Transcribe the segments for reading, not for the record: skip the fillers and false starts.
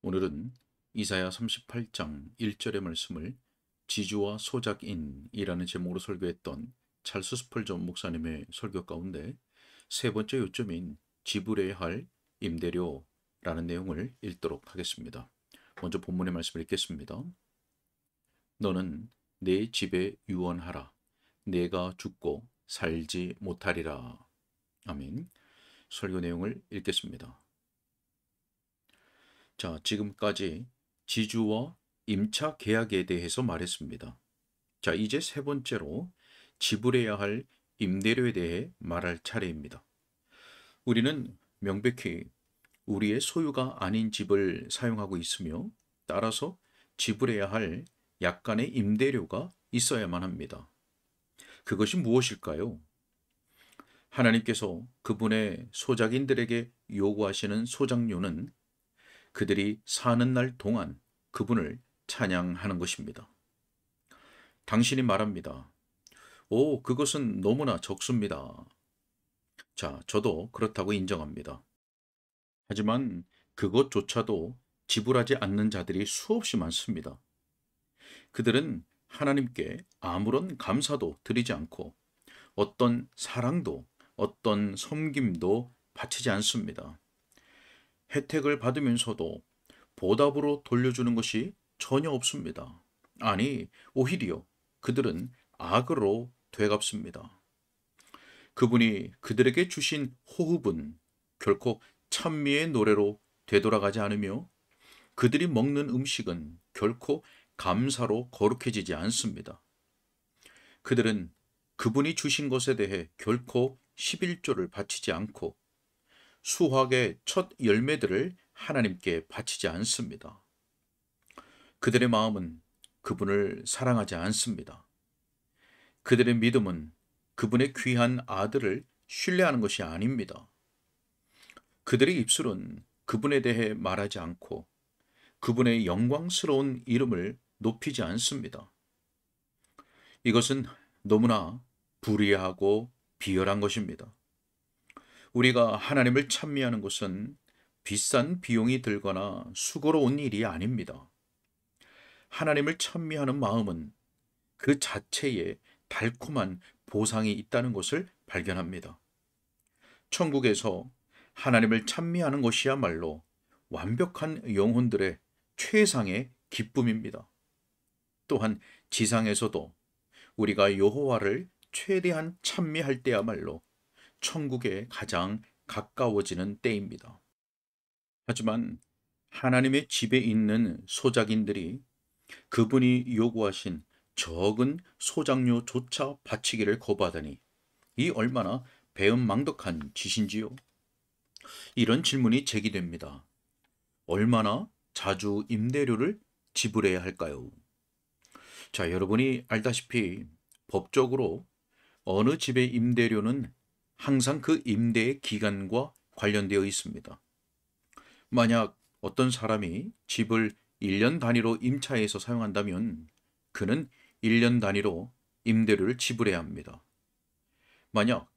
오늘은 이사야 38장 1절의 말씀을 지주와 소작인이라는 제목으로 설교했던 찰스 스펄전 목사님의 설교 가운데 세 번째 요점인 지불해야 할 임대료라는 내용을 읽도록 하겠습니다. 먼저 본문의 말씀을 읽겠습니다. 너는 내 집에 유언하라. 내가 죽고 살지 못하리라. 아멘. 설교 내용을 읽겠습니다. 자, 지금까지 지주와 임차 계약에 대해서 말했습니다. 자, 이제 세 번째로 지불해야 할 임대료에 대해 말할 차례입니다. 우리는 명백히 우리의 소유가 아닌 집을 사용하고 있으며 따라서 지불해야 할 약간의 임대료가 있어야만 합니다. 그것이 무엇일까요? 하나님께서 그분의 소작인들에게 요구하시는 소작료는 그들이 사는 날 동안 그분을 찬양하는 것입니다. 당신이 말합니다. 오, 그것은 너무나 적습니다. 자, 저도 그렇다고 인정합니다. 하지만 그것조차도 지불하지 않는 자들이 수없이 많습니다. 그들은 하나님께 아무런 감사도 드리지 않고 어떤 사랑도 어떤 섬김도 바치지 않습니다. 혜택을 받으면서도 보답으로 돌려주는 것이 전혀 없습니다. 아니, 오히려 그들은 악으로 되갚습니다. 그분이 그들에게 주신 호흡은 결코 찬미의 노래로 되돌아가지 않으며 그들이 먹는 음식은 결코 감사로 거룩해지지 않습니다. 그들은 그분이 주신 것에 대해 결코 11조를 바치지 않고 수확의 첫 열매들을 하나님께 바치지 않습니다. 그들의 마음은 그분을 사랑하지 않습니다. 그들의 믿음은 그분의 귀한 아들을 신뢰하는 것이 아닙니다. 그들의 입술은 그분에 대해 말하지 않고 그분의 영광스러운 이름을 높이지 않습니다. 이것은 너무나 불의하고 비열한 것입니다. 우리가 하나님을 찬미하는 것은 비싼 비용이 들거나 수고로운 일이 아닙니다. 하나님을 찬미하는 마음은 그 자체에 달콤한 보상이 있다는 것을 발견합니다. 천국에서 하나님을 찬미하는 것이야말로 완벽한 영혼들의 최상의 기쁨입니다. 또한 지상에서도 우리가 여호와를 최대한 찬미할 때야말로 천국에 가장 가까워지는 때입니다. 하지만 하나님의 집에 있는 소작인들이 그분이 요구하신 적은 소작료조차 바치기를 거부하다니 이 얼마나 배은망덕한 짓인지요. 이런 질문이 제기됩니다. 얼마나 자주 임대료를 지불해야 할까요? 자, 여러분이 알다시피 법적으로 어느 집의 임대료는 항상 그 임대의 기간과 관련되어 있습니다. 만약 어떤 사람이 집을 1년 단위로 임차해서 사용한다면 그는 1년 단위로 임대료를 지불해야 합니다. 만약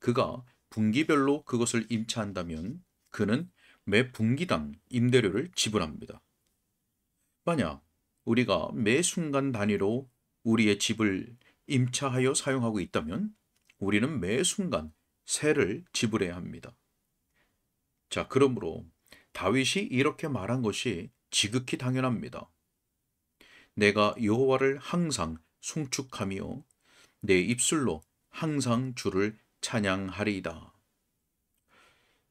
그가 분기별로 그것을 임차한다면 그는 매 분기당 임대료를 지불합니다. 만약 우리가 매 순간 단위로 우리의 집을 임차하여 사용하고 있다면 우리는 매 순간 세를 지불해야 합니다. 자, 그러므로 다윗이 이렇게 말한 것이 지극히 당연합니다. 내가 여호와를 항상 송축하며 내 입술로 항상 주를 찬양하리이다.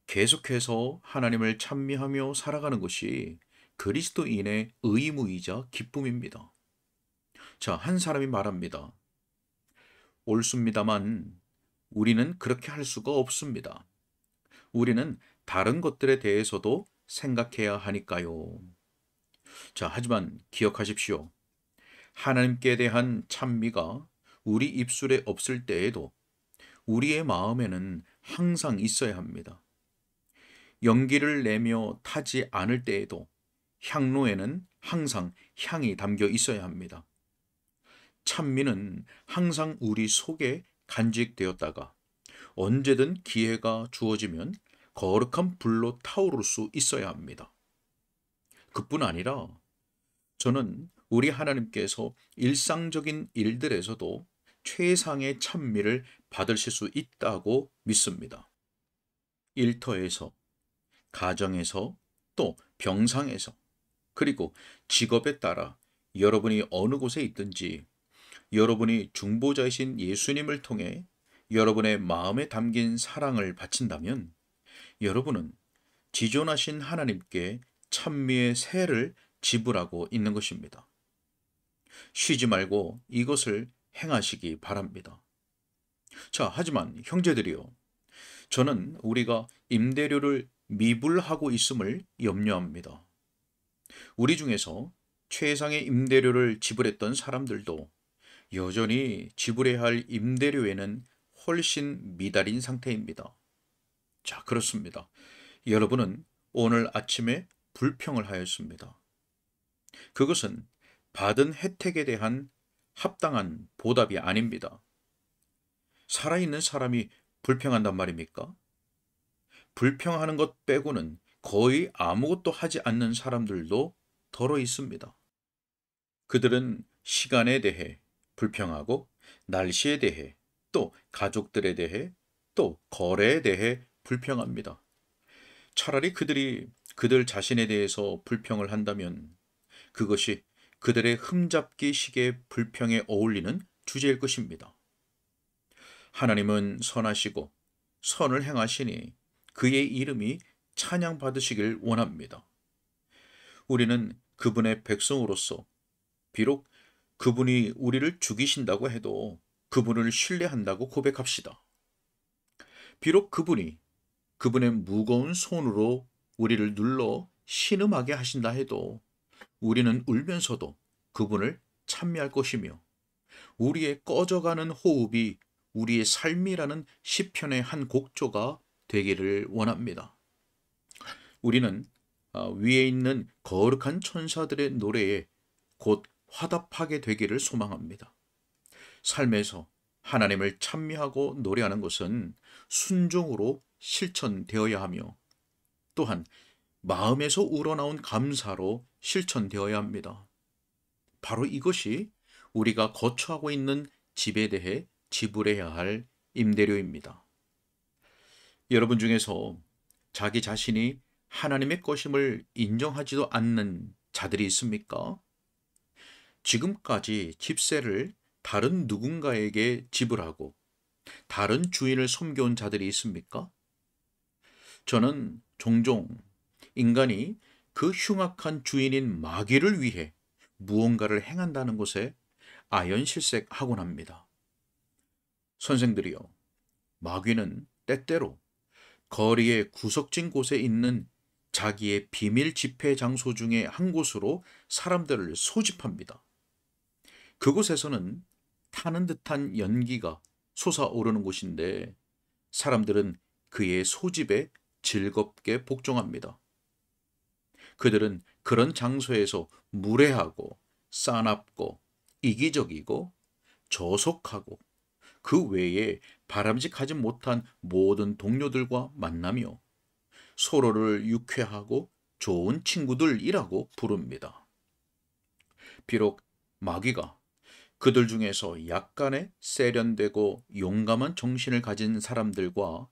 계속해서 하나님을 찬미하며 살아가는 것이 그리스도인의 의무이자 기쁨입니다. 자, 한 사람이 말합니다. 옳습니다만 우리는 그렇게 할 수가 없습니다. 우리는 다른 것들에 대해서도 생각해야 하니까요. 자, 하지만 기억하십시오. 하나님께 대한 찬미가 우리 입술에 없을 때에도 우리의 마음에는 항상 있어야 합니다. 연기를 내며 타지 않을 때에도 향로에는 항상 향이 담겨 있어야 합니다. 찬미는 항상 우리 속에 간직되었다가 언제든 기회가 주어지면 거룩한 불로 타오를 수 있어야 합니다. 그뿐 아니라 저는 우리 하나님께서 일상적인 일들에서도 최상의 찬미를 받으실 수 있다고 믿습니다. 일터에서, 가정에서, 또 병상에서, 그리고 직업에 따라 여러분이 어느 곳에 있든지 여러분이 중보자이신 예수님을 통해 여러분의 마음에 담긴 사랑을 바친다면 여러분은 지존하신 하나님께 찬미의 세를 지불하고 있는 것입니다. 쉬지 말고 이것을 행하시기 바랍니다. 자, 하지만 형제들이요. 저는 우리가 임대료를 미불하고 있음을 염려합니다. 우리 중에서 최상의 임대료를 지불했던 사람들도 여전히 지불해야 할 임대료에는 훨씬 미달인 상태입니다. 자, 그렇습니다. 여러분은 오늘 아침에 불평을 하였습니다. 그것은 받은 혜택에 대한 합당한 보답이 아닙니다. 살아있는 사람이 불평한단 말입니까? 불평하는 것 빼고는 거의 아무것도 하지 않는 사람들도 더러 있습니다. 그들은 시간에 대해 불평하고 날씨에 대해 또 가족들에 대해 또 거래에 대해 불평합니다. 차라리 그들이 그들 자신에 대해서 불평을 한다면 그것이 그들의 흠잡기 식의 불평에 어울리는 주제일 것입니다. 하나님은 선하시고 선을 행하시니 그의 이름이 찬양받으시길 원합니다. 우리는 그분의 백성으로서 비록 그분이 우리를 죽이신다고 해도 그분을 신뢰한다고 고백합시다. 비록 그분이 그분의 무거운 손으로 우리를 눌러 신음하게 하신다 해도 우리는 울면서도 그분을 찬미할 것이며 우리의 꺼져가는 호흡이 우리의 삶이라는 시편의 한 곡조가 되기를 원합니다. 우리는 위에 있는 거룩한 천사들의 노래에 곧 화답하게 되기를 소망합니다. 삶에서 하나님을 찬미하고 노래하는 것은 순종으로 실천되어야 하며 또한 마음에서 우러나온 감사로 실천되어야 합니다. 바로 이것이 우리가 거처하고 있는 집에 대해 지불해야 할 임대료입니다. 여러분 중에서 자기 자신이 하나님의 것임을 인정하지도 않는 자들이 있습니까? 지금까지 집세를 다른 누군가에게 지불하고 다른 주인을 섬겨온 자들이 있습니까? 저는 종종 인간이 그 흉악한 주인인 마귀를 위해 무언가를 행한다는 것에 아연실색하곤 합니다. 선생들이요, 마귀는 때때로 거리의 구석진 곳에 있는 자기의 비밀 집회 장소 중에 한 곳으로 사람들을 소집합니다. 그곳에서는 타는 듯한 연기가 솟아오르는 곳인데 사람들은 그의 소집에 즐겁게 복종합니다. 그들은 그런 장소에서 무례하고 싸납고 이기적이고 저속하고 그 외에 바람직하지 못한 모든 동료들과 만나며 서로를 유쾌하고 좋은 친구들이라고 부릅니다. 비록 마귀가 그들 중에서 약간의 세련되고 용감한 정신을 가진 사람들과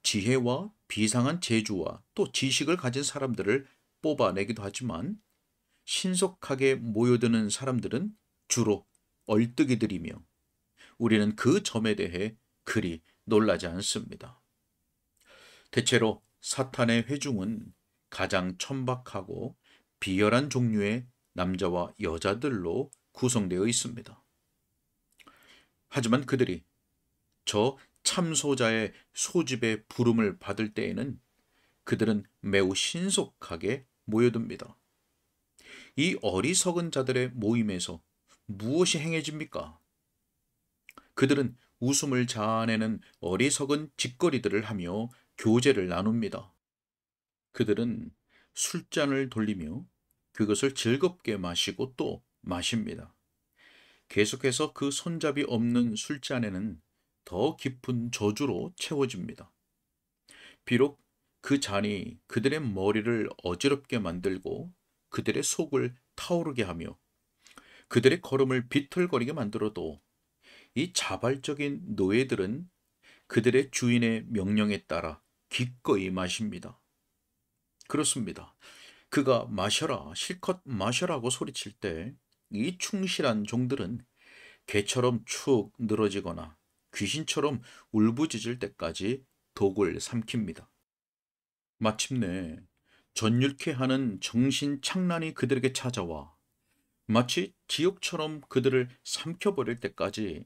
지혜와 비상한 재주와 또 지식을 가진 사람들을 뽑아내기도 하지만 신속하게 모여드는 사람들은 주로 얼뜨기들이며 우리는 그 점에 대해 그리 놀라지 않습니다. 대체로 사탄의 회중은 가장 천박하고 비열한 종류의 남자와 여자들로 구성되어 있습니다. 하지만 그들이 저 참소자의 소집의 부름을 받을 때에는 그들은 매우 신속하게 모여듭니다. 이 어리석은 자들의 모임에서 무엇이 행해집니까? 그들은 웃음을 자아내는 어리석은 짓거리들을 하며 교제를 나눕니다. 그들은 술잔을 돌리며 그것을 즐겁게 마시고 또 마십니다. 계속해서 그 손잡이 없는 술잔에는 더 깊은 저주로 채워집니다. 비록 그 잔이 그들의 머리를 어지럽게 만들고 그들의 속을 타오르게 하며 그들의 걸음을 비틀거리게 만들어도 이 자발적인 노예들은 그들의 주인의 명령에 따라 기꺼이 마십니다. 그렇습니다. 그가 마셔라, 실컷 마셔라고 소리칠 때 이 충실한 종들은 개처럼 축 늘어지거나 귀신처럼 울부짖을 때까지 독을 삼킵니다. 마침내 전율케 하는 정신착란이 그들에게 찾아와 마치 지옥처럼 그들을 삼켜버릴 때까지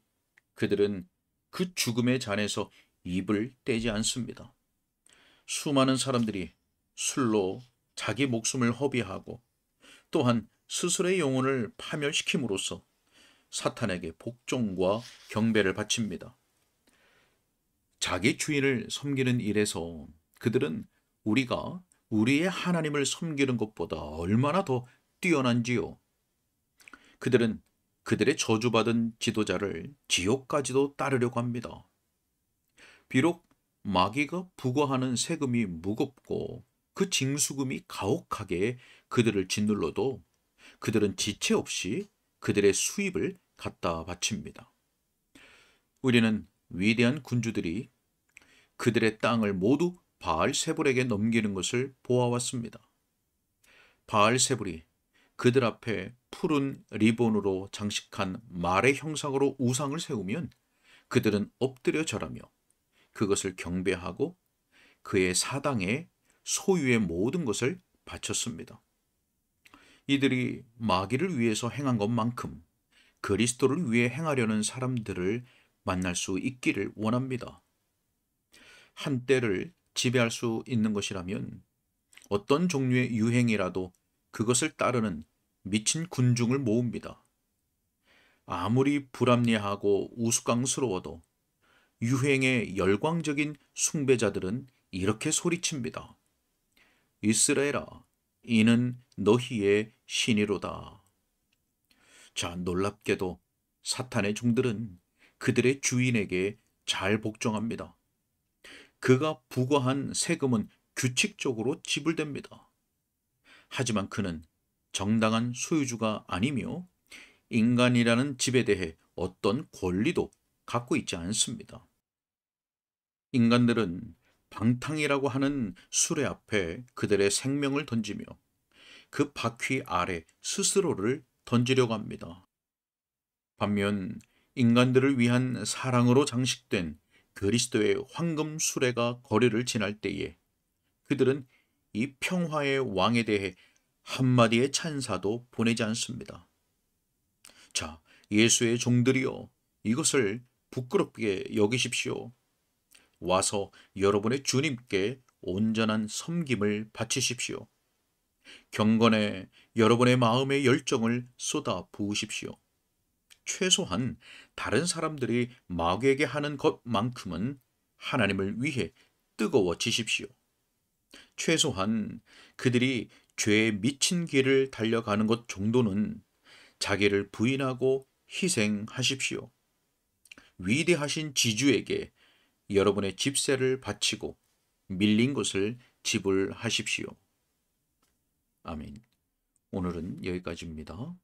그들은 그 죽음의 잔에서 입을 떼지 않습니다. 수많은 사람들이 술로 자기 목숨을 허비하고 또한 스스로의 영혼을 파멸시킴으로써 사탄에게 복종과 경배를 바칩니다. 자기 주인을 섬기는 일에서 그들은 우리가 우리의 하나님을 섬기는 것보다 얼마나 더 뛰어난지요. 그들은 그들의 저주받은 지도자를 지옥까지도 따르려고 합니다. 비록 마귀가 부과하는 세금이 무겁고 그 징수금이 가혹하게 그들을 짓눌러도 그들은 지체 없이 그들의 수입을 갖다 바칩니다. 우리는 위대한 군주들이 그들의 땅을 모두 바알세불에게 넘기는 것을 보아왔습니다. 바알세불이 그들 앞에 푸른 리본으로 장식한 말의 형상으로 우상을 세우면 그들은 엎드려 절하며 그것을 경배하고 그의 사당에 소유의 모든 것을 바쳤습니다. 이들이 마귀를 위해서 행한 것만큼 그리스도를 위해 행하려는 사람들을 만날 수 있기를 원합니다. 한때를 지배할 수 있는 것이라면 어떤 종류의 유행이라도 그것을 따르는 미친 군중을 모읍니다. 아무리 불합리하고 우스꽝스러워도 유행의 열광적인 숭배자들은 이렇게 소리칩니다. 이스라엘아, 이는 너희의 신이로다. 자, 놀랍게도 사탄의 종들은 그들의 주인에게 잘 복종합니다. 그가 부과한 세금은 규칙적으로 지불됩니다. 하지만 그는 정당한 소유주가 아니며 인간이라는 집에 대해 어떤 권리도 갖고 있지 않습니다. 인간들은 방탕이라고 하는 수레 앞에 그들의 생명을 던지며 그 바퀴 아래 스스로를 던지려고 합니다. 반면 인간들을 위한 사랑으로 장식된 그리스도의 황금 수레가 거리를 지날 때에 그들은 이 평화의 왕에 대해 한마디의 찬사도 보내지 않습니다. 자, 예수의 종들이여, 이것을 부끄럽게 여기십시오. 와서 여러분의 주님께 온전한 섬김을 바치십시오. 경건에 여러분의 마음의 열정을 쏟아 부으십시오. 최소한 다른 사람들이 마귀에게 하는 것만큼은 하나님을 위해 뜨거워지십시오. 최소한 그들이 죄에 미친 길을 달려가는 것 정도는 자기를 부인하고 희생하십시오. 위대하신 지주에게 여러분의 집세를 바치고 밀린 것을 지불하십시오. 아멘. 오늘은 여기까지입니다.